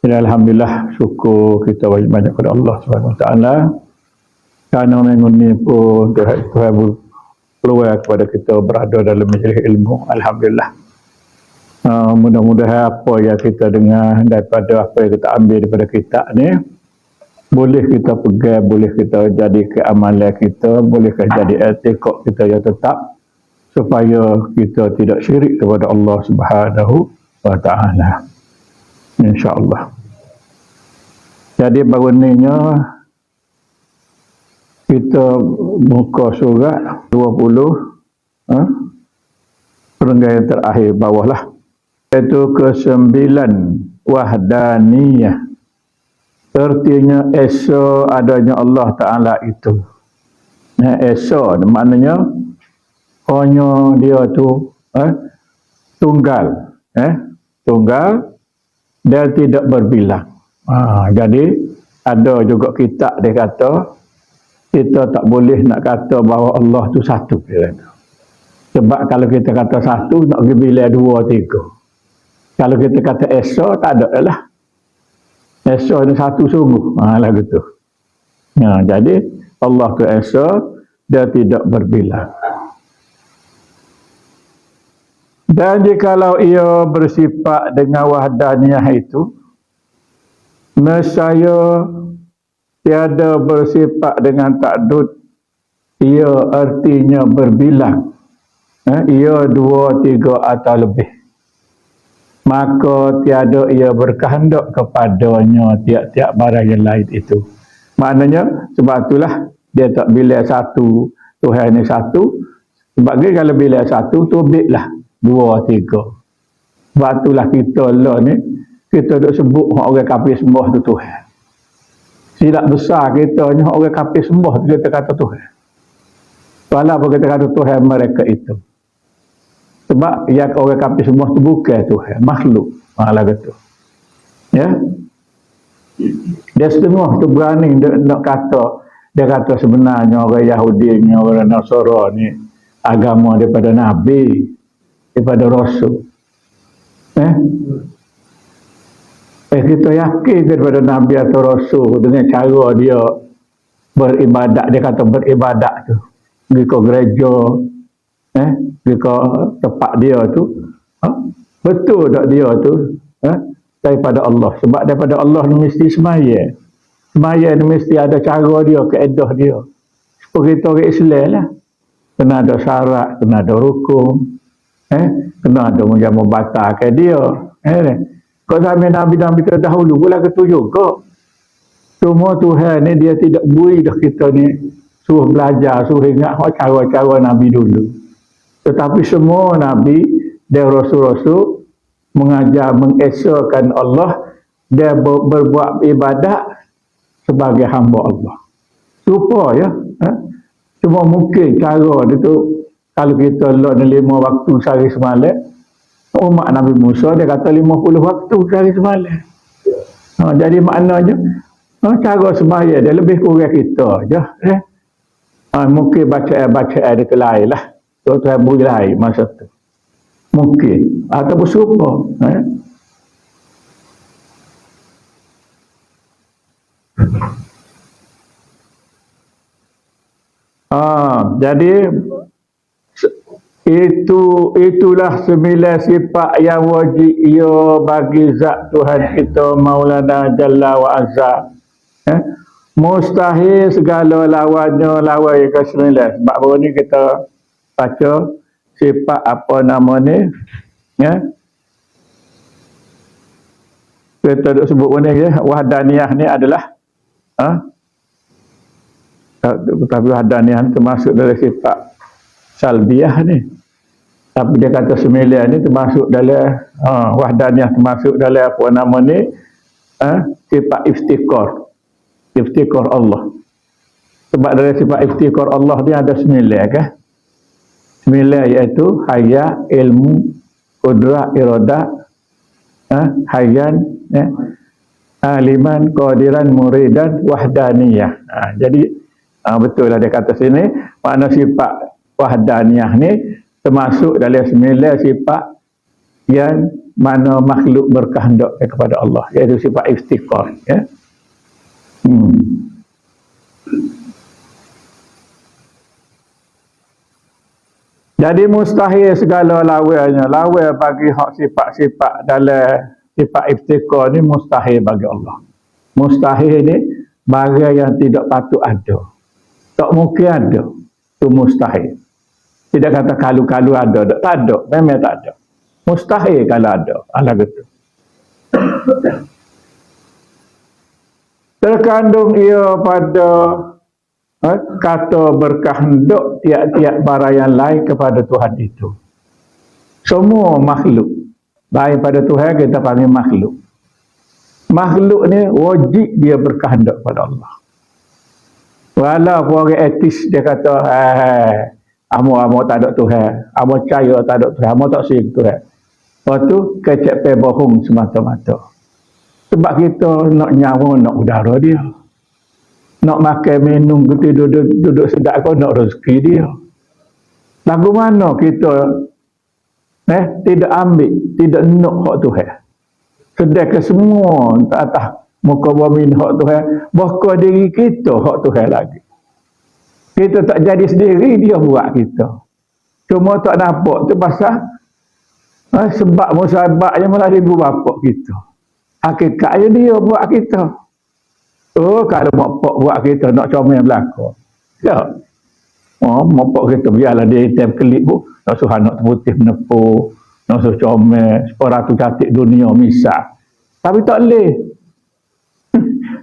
Jadi alhamdulillah, syukur kita banyak kepada Allah Subhanahu Wa Taala. Kerana minggu ni pun Tuhan keluar kepada kita berada dalam majlis ilmu. Alhamdulillah. Mudah-mudahan apa yang kita dengar daripada apa yang kita ambil daripada kitab ni boleh kita pegang, boleh kita jadi keamalan kita, boleh kita jadi etikot kita yang tetap, supaya kita tidak syirik kepada Allah Subhanahu Wa Taala. InsyaAllah. Jadi baru ninya kita buka surat 20 perenggan yang terakhir bawah lah, iaitu ke-9 wahdaniyah. Artinya esa adanya Allah Ta'ala itu. Esa maknanya hanya dia tu tunggal, tunggal dan tidak berbilang. Jadi ada juga kitab dia kata kita tak boleh nak kata bahawa Allah tu satu. Sebab kalau kita kata satu nak pergi bilang 2, 3. Kalau kita kata esa tak ada lah. Esa ni satu sungguh. Lagu tu. Jadi Allah tu esa, dia tidak berbilang. Dan jikalau ia bersifat dengan wahdaniyah itu, nescaya tiada bersifat dengan takdud, ia artinya berbilang. Ia 2, 3 atau lebih. Maka tiada ia berkehendak kepadanya tiap-tiap barang yang lain itu. Maknanya sebab itulah dia tak bilang satu, Tuhan ni satu. Sebab dia kalau bilang satu, tu bilah 2, 3. Sebab itulah kita lah ni, kita duk sebut orang kafir sembah tu Tuhan. Silap besar kita ni orang kafir sembah tu kita kata Tuhan. Walaupun kita kata Tuhan mereka itu. Sebab yang orang kafir sembah tu bukan Tuhan, makhluk. Malah gitu. Ya. Dia setengah tu berani nak kata, dia kata sebenarnya orang Yahudi ni, orang Nasara ni agama daripada Nabi, daripada Rasul. Kita yakin daripada Nabi atau Rasul dengan cara dia beribadat. Dia kata beribadat tu, pergi ke gereja, pergi ke tempat dia tu, betul tak dia tu daripada Allah. Sebab daripada Allah ni mesti semaya. Semaya ni mesti ada cara dia, keedah dia. Seperti kita orang Islam lah, kena ada syarat, kena ada rukun, kena ada menjamu batalkan dia. Kau zaman Nabi-Nabi terdahulu pula gitu juga. Cuma Tuhan ni dia tidak beri dah kita ni suruh belajar, suruh ingat cara-cara Nabi dulu. Tetapi semua Nabi dan Rasul-Rasul mengajar, mengesakan Allah dan berbuat ibadat sebagai hamba Allah. Supaya cuma mungkin cara dia tu, kalau kita lah 5 waktu sehari semalam, umat Nabi Musa dia kata 50 waktu sehari semalam. Jadi maknanya cara sembahyang dia lebih kurang kita je. Mungkin bacaan dia lain lah. Tuan-tuan beri lain masa tu. Mungkin. Atau bersumpah. Jadi itulah 9 sifat yang wajib ia bagi zat Tuhan kita Maulana Jalla wa Azza. Mustahil segala lawannya lawan yang ke-9. Sebab baru ni kita baca sifat apa nama ni, kita duk sebut ni wahdaniyah ni adalah tapi wahdaniyah ni termasuk dari sifat salbiyah ni. Tapi dia kata 9 ni termasuk dalam wahdaniyah, termasuk dalam apa nama ni, sifat iftikar Allah. Sebab dari sifat iftikar Allah ni ada 9 kan? 9 iaitu hayat, ilmu, qudrah, iradah, hayyan, aliman, qadiran, muridan, wahdaniyah. Jadi betul lah dia kata sini, makna sifat wahdaniyah ni termasuk dalam 9 sifat yang mana makhluk berkehendak kepada Allah, iaitu sifat iftiqar, ya. Jadi mustahil segala lawanya, lawa bagi hak sifat-sifat dalam sifat iftiqar ni mustahil bagi Allah. Mustahil ni barang yang tidak patut ada, tak mungkin ada, itu mustahil. Tidak kata kalau ada, tak ada, memang tak ada. Mustahil kalau ada, ala gitu. Terkandung ia pada kata berkehendak tiap-tiap barang yang lain kepada Tuhan itu. Semua makhluk lain pada Tuhan kita panggil makhluk. Makhluk ni wajib dia berkehendak pada Allah. Walaupun orang etis dia kata amo tak ada Tuhan, amo percaya tak ada Tuhan, amo tak syirik Tuhan. Lepas tu kecek pe bohong semata-mata. Sebab kita nak nyawa, nak udara dia. Nak makan minum, kita duduk sedap kau nak rezeki dia. Lagu mana kita tidak ambil, tidak nak hak Tuhan. Sedangkan semua atas muka bumi hak Tuhan, bahkan diri kita hak Tuhan lagi. Kita tak jadi sendiri, dia buat kita. Cuma tak nampak tu pasal sebab musabak yang melalui ibu bapa kita. Hakikatnya dia buat kita. Oh, kalau mak pak buat kita nak comel belaka. Ya. Oh, mak pak kita biarlah dia hitam kelip bu, nak suruh anak putih menepu, nak suruh comel, separatu cantik dunia misal. Tapi tak boleh.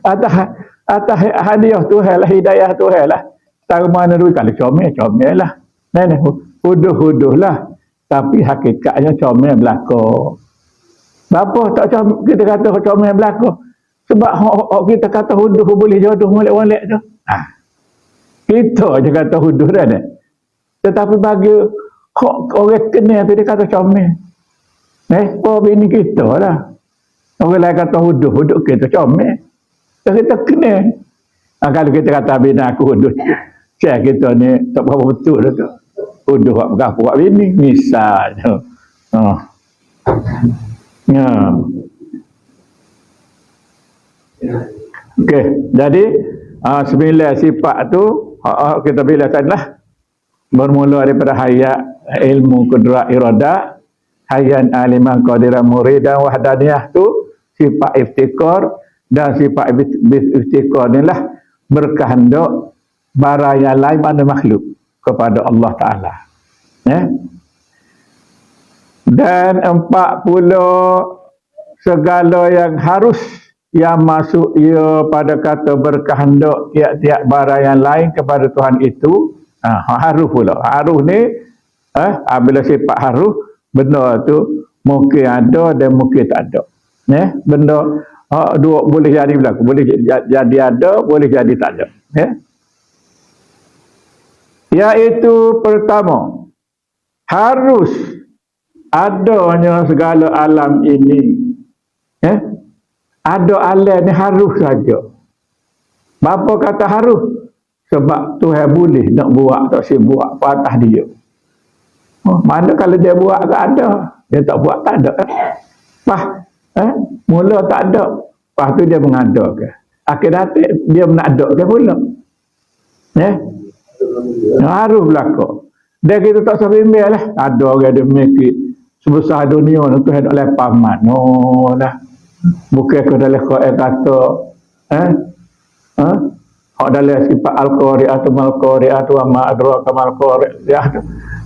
atas hadiah Tuhan lah, hidayah Tuhan lah. Tahu mana dulu kalau comel lah. Nenek huduh lah. Tapi hakikatnya comel belaka. Bapa tak comel, kita kata comel belaka. Sebab kita kata huduh boleh jodoh molek-molek tu. Kita je kata huduh dah ni. Tetapi bagi orang kenal tu dia kata comel. Bini kita lah. Orang lain kata huduh kita comel. Kita kenal. Kalau kita kata bini aku huduh, saya kita ni tak berapa betul dah tu. Huduh buat bini misalnya. Ya. Okey, jadi 9 sifat tu kita bila tadilah bermula daripada hayat ilmu kudrat iradah, hayat aliman qadiran muridan wahdaniyah tu sifat iftikar, dan sifat iftikar inilah berkehendak barang yang lain pada makhluk kepada Allah Taala. Dan 40 segala yang harus yang masuk ia pada kata berkehendak tiap-tiap barang yang lain kepada Tuhan itu, harus pula. Harus ni, bila sifat harus, benda tu mungkin ada dan mungkin tak ada. Benda dua boleh jadi berlaku, boleh jadi ada, boleh jadi tak ada. Iaitu pertama, harus adanya segala alam ini. Ada alam ni harus saja. Bapa kata harus? Sebab Tuhan boleh nak buat, tak saya buat patah dia. Mana kalau dia buat tak ada, dia tak buat tak ada. Mula tak ada, lepas tu dia mengadakan. Akhir dia menadakan pula. Harus berlaku. Dan kita tak sampai bimbing lah. Ada orang dia mikir sebesar dunia tu Tuhan nak lepas mana lah. Bukan ke dalam Quran kata hak dalam sifat al-qari'ah atau mal-qari'ah atau ma adraka mal-qari'ah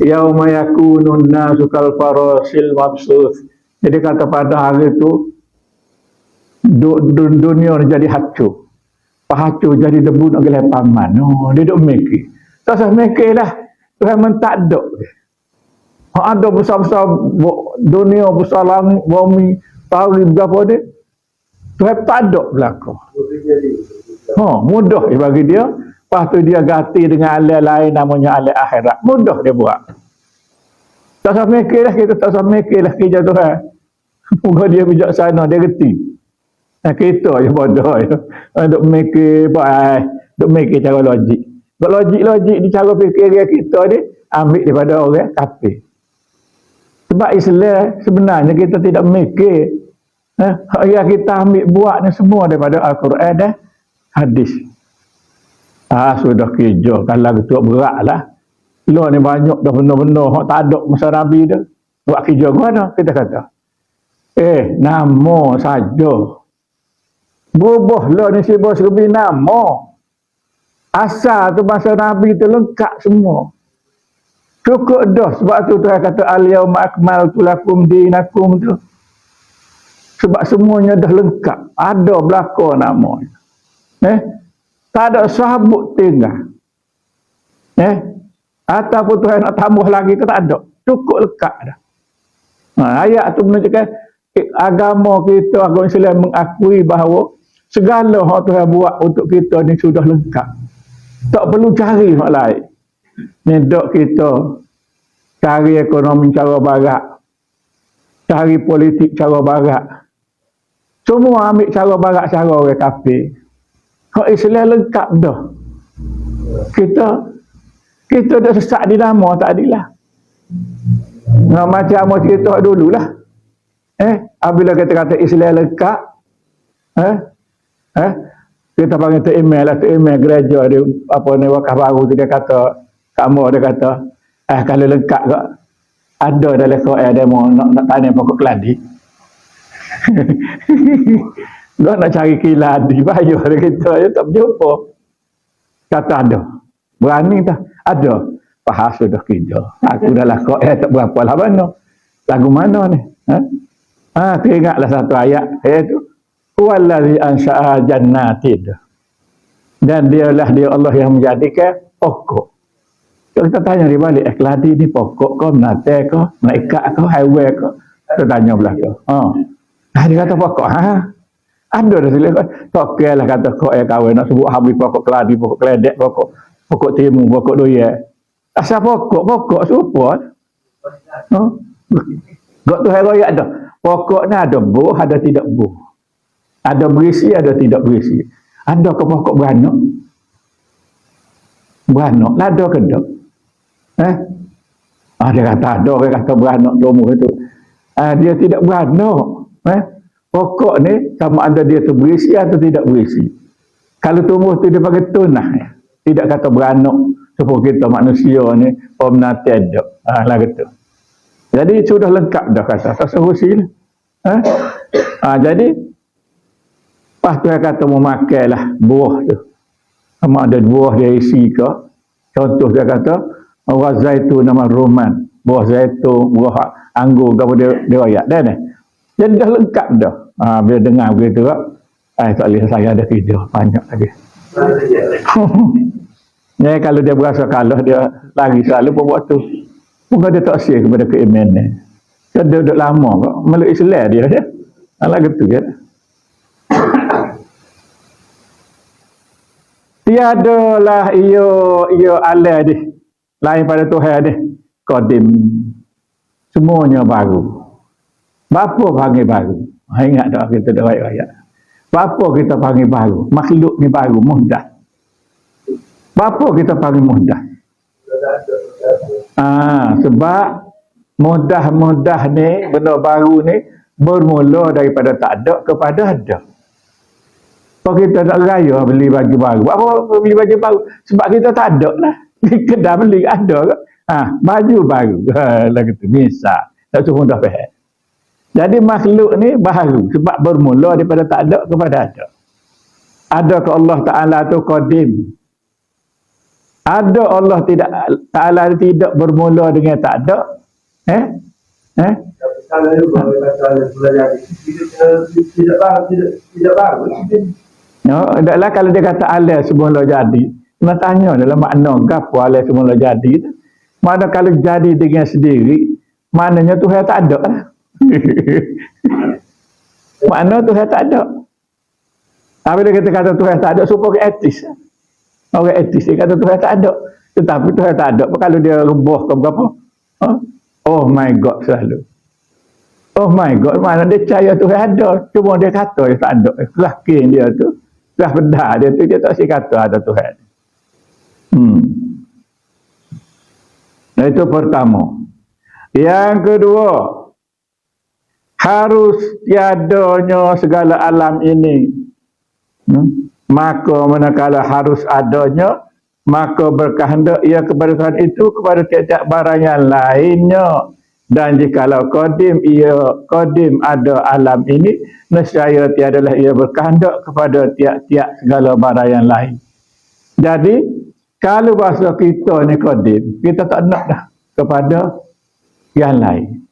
yauma yakunun nasu kal farasil mabsus. Jadi kata pada hari itu dunia jadi hancur, hancur jadi debu nak lepas mana. Dia duk mikir tak usah mikir lah, Tuhan mentakduk. Ada besar-besar dunia, besar langit, bumi, tahu berapa dia, Tuhan tak ada berlaku. Mudah bagi dia. Lepas tu dia ganti dengan alam lain namanya alam akhirat. Mudah dia buat. Tak usah mikirlah, kita tak usah mikirlah kerja Tuhan. Moga dia bijaksana, dia reti. Kita je bodoh je. Duk mikir cara logik. Logik ni cara fikir kita ni ambil daripada orang kafir. Sebab Islam sebenarnya kita tidak mikir. Ya kita ambil buat ni semua daripada Al-Quran dan hadis. Sudah kerja. Kalau ketua berat lah. Lo ni banyak dah benar-benar. Tak ada masa Nabi dah. Buat kerja ke mana? Kita kata. Nama saja. Berubah lo ni sibuk serbi nama. Asal tu masa Nabi tu lengkap semua. Cukup dah. Sebab tu Tuhan kata al-yawma akmaltu lakum dinakum tu. Sebab semuanya dah lengkap. Ada belakang namanya. Tak ada sabut tinggal. Ataupun Tuhan nak tambah lagi ke tak ada. Cukup lengkap dah. Ayat tu menunjukkan agama kita, agama Islam mengakui bahawa segala yang Tuhan buat untuk kita ni sudah lengkap. Tak perlu cari hak lain. Ni dok kita cari ekonomi cara barat. Cari politik cara barat. Semua ambil cara barat cara orang kafir. Hak Islam lengkap dah. Kita dah sesat di nama tak adilah. Macam kita dululah. Apabila kita kata Islam lengkap, kita panggil tu email lah, tu email gereja dia, apa ni, wakaf baru tu dia kata, kamu dia kata, kalau lengkap ke, ada dalam Quran dia mau nak tanya pokok keladi. Dia nak cari keladi, bayar dia kita, dia tak berjumpa. Kata ada. Berani tak? Ada. Faham sudah kerja. Aku dah lah Quran tak berapa lah mana. Lagu mana ni? Teringatlah satu ayat. Iaitu, Huwallazi ansha'a jannatin. Dan dialah dia Allah yang menjadikan pokok. Kalau kita tanya di balik, keladi ni pokok ke, menate ke, ikat ke, highway ke? Kita tanya belakang. Dia kata pokok. Ada dah sila. Tak kira lah kata kok kawan nak sebut habis pokok keladi, pokok keledek, pokok timun, pokok doya. Asal pokok support. Gak tu hari ada. Pokok ni ada buah, ada tidak buah. Ada berisi, ada tidak berisi. Ada ke pokok beranak? Beranak, lada ke tak? Dia kata ada, dia kata beranak tumbuh itu. Dia tidak beranak. Pokok ni sama ada dia tu berisi atau tidak berisi. Kalau tumbuh tu dia pakai tunah. Tidak kata beranak. Seperti kita manusia ni, pemenati ada. Lah gitu. Jadi sudah lengkap dah kata. Tak serusi lah. Jadi, pas tu dia kata mau makan lah buah tu. Sama ada buah dia isi ke. Contoh dia kata, buah zaitun nama roman. Buah zaitun, buah anggur, apa dia ayat. Dah ni. Jadi dah lengkap dah. Bila dengar begitu tak. Tak boleh saya ada kerja. Banyak lagi. Kalau dia berasa kalah, dia lari selalu pun buat tu. Mungkin dia tak share kepada keimanan. Dia duduk lama kok. Meluk Islam dia. Alah gitu kan. Tiadalah ia alai dia. Lain pada Tuhan dia. Qadim. Semuanya baru. Bapa panggil baru. Ingat tak kita dah ayat. Bapa kita panggil baru. Makhluk ni baru, mudah. Bapa kita panggil mudah. Sebab mudah ni, benda baru ni bermula daripada tak ada kepada ada. Kalau kita nak raya beli baju baru, apa beli baju baru? Sebab kita tak ada lah. Kedai beli ada ke? Baju baru. Lagi tu misal. Tak suruh dah faham. Jadi makhluk ni baru sebab bermula daripada tak ada kepada ada. Ada ke Allah Ta'ala tu qadim. Ada Allah Ta'ala tidak bermula dengan tak ada. Kalau tidak baru. Taklah kalau dia kata alai semula jadi. Nak tanya dalam makna gapo alai semula jadi tu. Mana kalau jadi dengan sendiri, maknanya Tuhan tak ada lah. Makna Tuhan tak ada. Apabila kita kata Tuhan tak ada, supaya etis. Orang etis dia kata Tuhan tak ada. Tetapi Tuhan tak ada. Kalau dia rebah ke berapa? Oh my God selalu. Oh my God, mana dia percaya Tuhan ada. Cuma dia kata dia tak ada. Yakin dia tu. Dah benar dia tu. Dia tak si kata ada Tuhan. Nah itu pertama. Yang kedua, harus tiadanya segala alam ini. Maka manakala harus adanya, maka berkehendak ia kepada Tuhan itu kepada tiap-tiap barang yang lainnya. Dan jikalau qadim ada alam ini, nescaya tiadalah ia berkehendak kepada tiap-tiap segala barang yang lain. Jadi kalau bahasa kita ni qadim, kita tak nak dah kepada yang lain.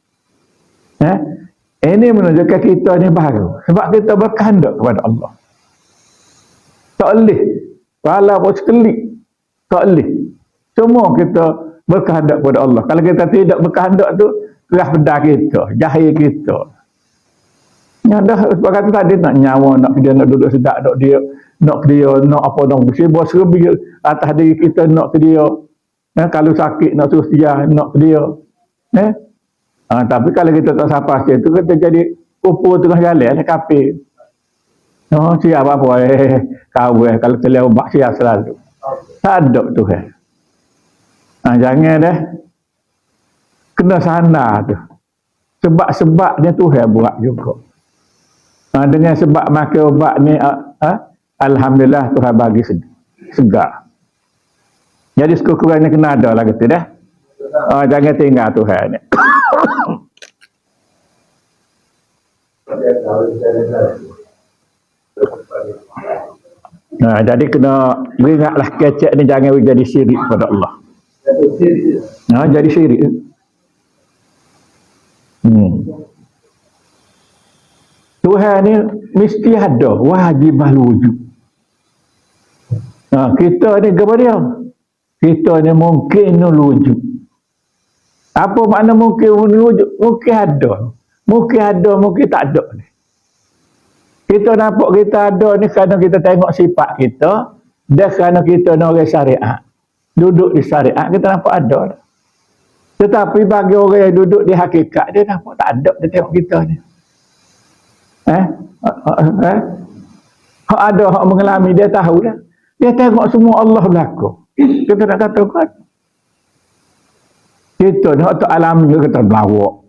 Ini menunjukkan kita ni baru, sebab kita berkehendak kepada Allah. Tak boleh walaupun sekali, tak boleh. Semua kita berkehendak kepada Allah. Kalau kita tidak berkehendak tu, kerah pedar kita, jahil kita. Ya dah, sebab kata tadi nak nyawa, nak dia nak duduk sedap, nak dia, nak apa, nak bersibuk serbi atas diri kita, nak ke dia. Kalau sakit, nak suruh dia, nak ke dia. Tapi kalau kita tak sampai situ, kita jadi kupur tengah jalan, kafir. Siap apa kau kalau terlalu maksiat selalu. Tak ada tu jangan dah kena sana tu. Sebab-sebabnya Tuhan buat juga. Dengan sebab makan ubat ni alhamdulillah Tuhan bagi segar. Jadi sekurang-kurangnya kena ada lah gitu dah. Jangan tinggal Tuhan ni. Jadi kena beringatlah kecek ni jangan jadi syirik kepada Allah. Jadi syirik. Tuhan ni mesti ada wajib wujud. Kita ni kepada dia. Kita ni mungkin wujud. Apa makna mungkin wujud? Mungkin ada. Mungkin ada, mungkin tak ada ni. Kita nampak kita ada ni kerana kita tengok sifat kita, dan kerana kita ni orang syariat. Duduk di syariat, kita nampak ada. Tetapi bagi orang yang duduk di hakikat, dia nampak tak ada, dia tengok kita ni. Hak ada, hak mengalami, dia tahu dah. Dia tengok semua Allah berlaku. Kita nak katakan. Kita ni, hak tak alami, kita melawak.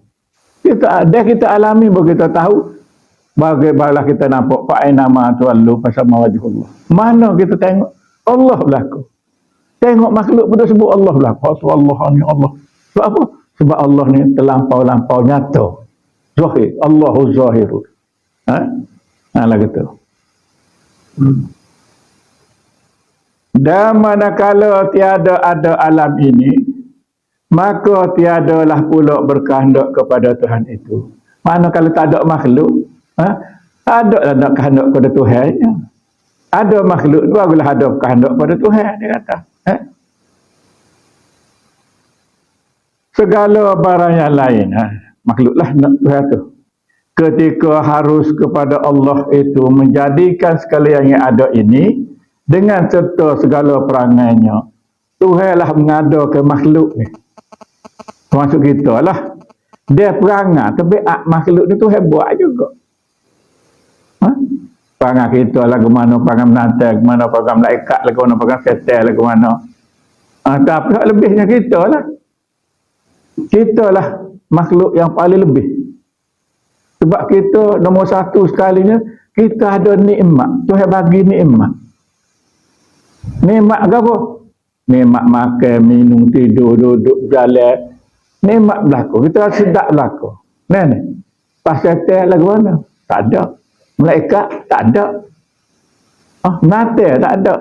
Kita alami, baru kita tahu. Bagaimana kita nampak fa'aina ma tuwallu fasama wajhullah. Mana kita tengok Allah berlaku. Tengok makhluk pun sebut Allah berlaku. Allah ni Allah. Sebab apa? Sebab Allah ni terlampau-lampau nyata. Zahir. Allahu zahirun. Lah gitu. Dan manakala tiada ada alam ini, maka tiadalah pula berkehendak kepada Tuhan itu. Manakala tak ada makhluk, ada lah nak kehendak kepada Tuhan. Ada makhluk tu barulah ada kehendak kepada Tuhan, dia kata. Segala barang yang lain, makhluklah nak Tuhan tu. Ketika harus kepada Allah itu menjadikan segala yang ada ini dengan serta segala perangainya. Tuhanlah mengadakan makhluk ni. Termasuk kita lah. Dia perangai, tapi makhluk ni Tuhan buat juga. Perangai kita lah ke mana, perangai menantai ke mana, perangai malaikat lah ke mana, perangai setan lah ke mana. Tapi lebihnya kita lah. Kita lah makhluk yang paling lebih. Sebab kita nombor satu sekalinya, kita ada nikmat. Tuhan bagi nikmat. Nikmat apa? Nikmat makan, minum, tidur, duduk, jalan. Nikmat berlaku. Kita sedap berlaku. Ni. Pasal setan lah ke mana? Tak ada. Malaikat tak ada. Nanti tak ada.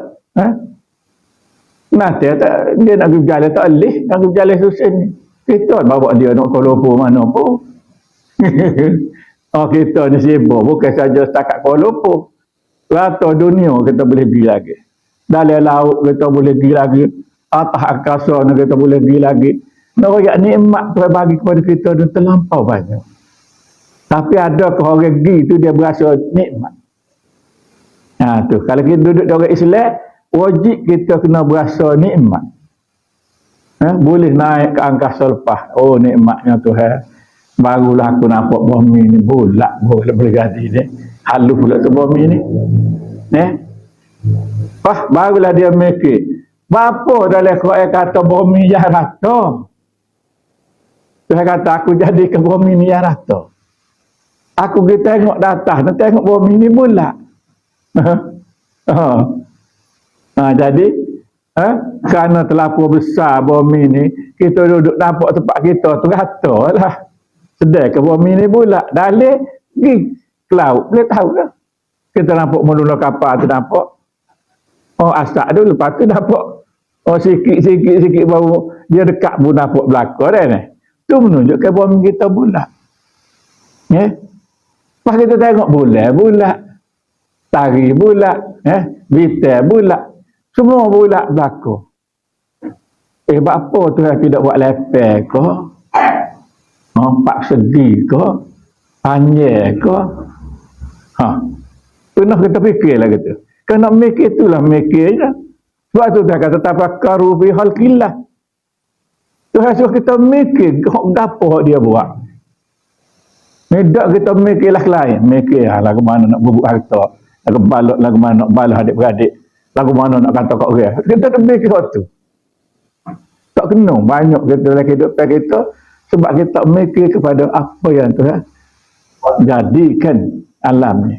Nanti tak, dia nak pergi berjalan tak boleh. Nak pergi berjalan susah ni. Kita bawa dia nak Kuala Lumpur mana pun. Kita ni sibuk. Bukan saja setakat Kuala Lumpur. Rata dunia kita boleh pergi lagi. Dalam laut kita boleh pergi lagi. Atas angkasa kita boleh pergi lagi. Nak nikmat Tuhan bagi kepada kita dan terlampau banyak. Tapi ada orang pergi tu dia berasa nikmat. Tu kalau kita duduk di orang Islam, wajib kita kena berasa nikmat. Boleh naik ke angkasa lepas. Oh nikmatnya Tuhan. Barulah aku nampak bumi ni bulat boleh jadi ni. Halus pula tu bumi ni. Barulah dia mikir. Bapa dalam Quran kata bumi yang rata. Tuhan kata aku jadikan bumi ni yang rata. Aku pergi tengok datang, nak tengok bumi ni bulat. Jadi kerana terlalu besar bumi ni, kita duduk nampak tempat kita tu rata lah. Sedangkan bumi ni bulat. Dalih pergi ke laut, boleh tahu kan? Kita nampak mula kapal tu nampak. Asap tu, lepas tu nampak. Sikit baru dia dekat pun nampak belakang dah ni. Tu menunjukkan bumi kita bulat. Lepas kita tengok bulat. Tari bulat. Bintang bulat. Semua bulat belakang. Apa tu tidak buat lepel ke? Empat segi ke? Panjang ke? Pernah kita fikirlah kita. Kena mikir itulah mikirnya. Sebab tu dia kata tafakkaru fi khalqillah. Tuhan suruh kita mikir apa dia buat. Tidak kita mikirlah lain. Mikir lagu mana nak bubuk harta. Lagu balot, lagu mana nak balas adik-beradik. Lagu mana nak kata kat orang. Kita tak mikir tu. Tak kena banyak kita dalam kehidupan kita. Sebab kita mikir kepada apa yang Tuhan jadikan alam ni.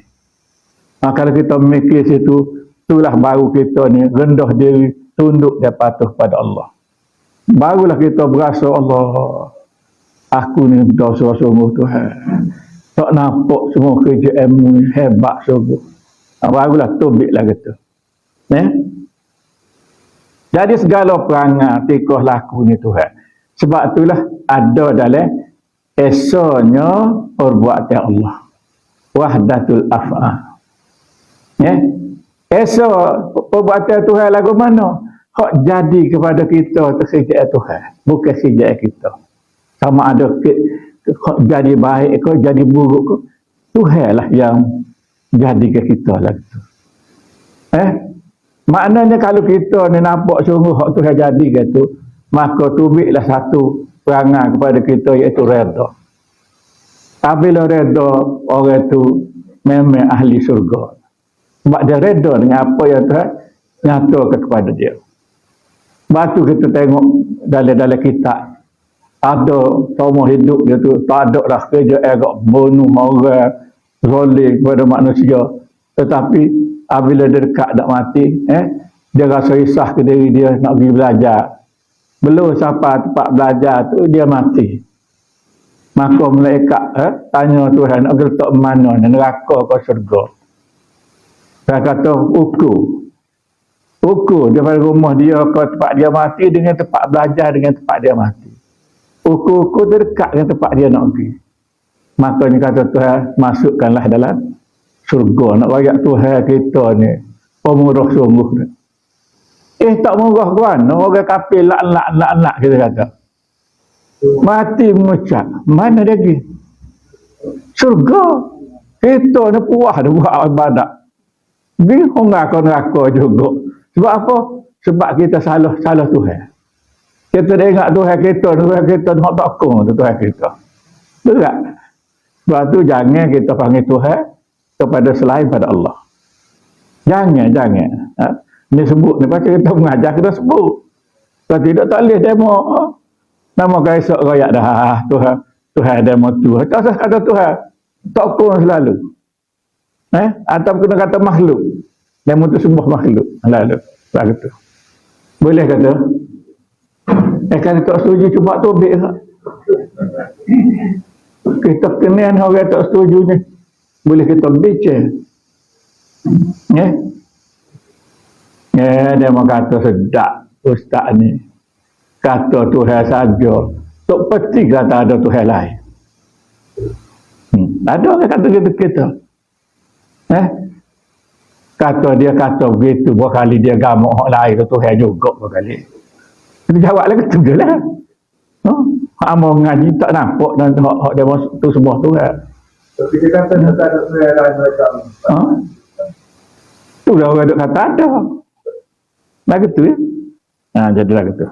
Kalau kita mikir situ, itulah baru kita ni rendah diri, tunduk dan patuh pada Allah. Barulah kita berasa Allah, aku ni berdosa sungguh Tuhan. Tak nampak semua kerja ilmu ni hebat sungguh. Barulah tubiklah kita. Jadi segala perangai tikah laku ni Tuhan. Sebab itulah ada dalam esanya perbuatan Allah. Wahdatul af'al. Esok perbuatan Tuhan lagu mana? Hak jadi kepada kita kesejahteraan Tuhan, bukan kesejahteraan kita. Sama ada hak jadi baik ke jadi buruk ke, Tuhan lah yang jadi ke kita lah. Maknanya kalau kita ni nampak sungguh hak Tuhan jadi ke tu, maka tubiklah satu perangai kepada kita iaitu redha. Apabila redha, orang tu memang ahli surga. Sebab dia reda dengan apa yang Tuhan nyatakan kepada dia. Batu kita tengok dalam kitab. Ada semua hidup dia tu. Tak ada dah kerja agak bunuh orang. Zolim kepada manusia. Tetapi apabila dia dekat nak mati. Dia rasa risah ke diri dia nak pergi belajar. Belum sampai tempat belajar tu dia mati. Maka malaikat tanya Tuhan nak letak mana? Neraka ke syurga? Dia kata ukur daripada rumah dia ke tempat dia mati dengan tempat belajar dengan tempat dia mati. Ukur terdekat dengan tempat dia nak pergi. Makanya kata Tuhan, masukkanlah dalam syurga. Nak bagi Tuhan kita ni pemurah sungguh ni. Tak murah kan? Orang kafir lak kita kata. Mati mengucap. Mana dia pergi? Syurga. Kita ni puas dia buat ibadat. Bingung neraka juga. Sebab apa? Sebab kita salah Tuhan. Kita dah ingat Tuhan kita nak takut Tuhan kita. Betul tak? Sebab tu jangan kita panggil Tuhan kepada selain pada Allah. Jangan. Ni sebut ni pasal kita mengajar kita sebut. Kalau tidak tak boleh demo. Nama esok royak dah Tuhan demo tu. Tak usah kata Tuhan. Takut selalu. Atau kena kata makhluk. Yang mutu sembah makhluk. Lalu tu. Boleh kata? Kan tak setuju cuma tobik tak? Kita kenal orang tak setuju ni. Boleh kita bincang. Dia mau kata sedap ustaz ni. Kata Tuhan saja. Tak peti kata ada Tuhan lain. Ada orang kata kita. Kata begitu berkali dia gamuk hak lain tu Tuhan juga berkali. Dia jawab lagi tu je lah. Amal ngaji tak nampak dan hak dia tu semua Tuhan. Tapi dia kata tak ada Tuhan lain macam. Tu dah orang duk kata ada. Lagu tu jadilah gitu.